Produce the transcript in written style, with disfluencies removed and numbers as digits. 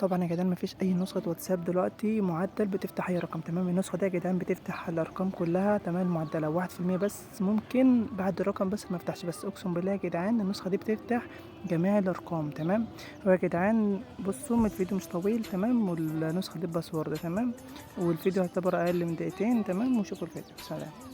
طبعًا يا جدعان ما فيش أي نسخة واتساب دلوقتي معدّل بتفتح أي رقم تمام، النسخة دي يا جدعان بتفتح الأرقام كلّها تمام المعدّلة، 1% بس ممكن بعد الرقم بس ما يفتحش، بس أقسم بالله يا جدعان النسخة دي بتفتح جميع الأرقام تمام. هو يا جدعان بُصّوا الفيديو مش طويل تمام، والنسخة دي باسورد تمام، والفيديو يعتبر أقل من دقيقتين تمام، وشوفوا الفيديو، سلام.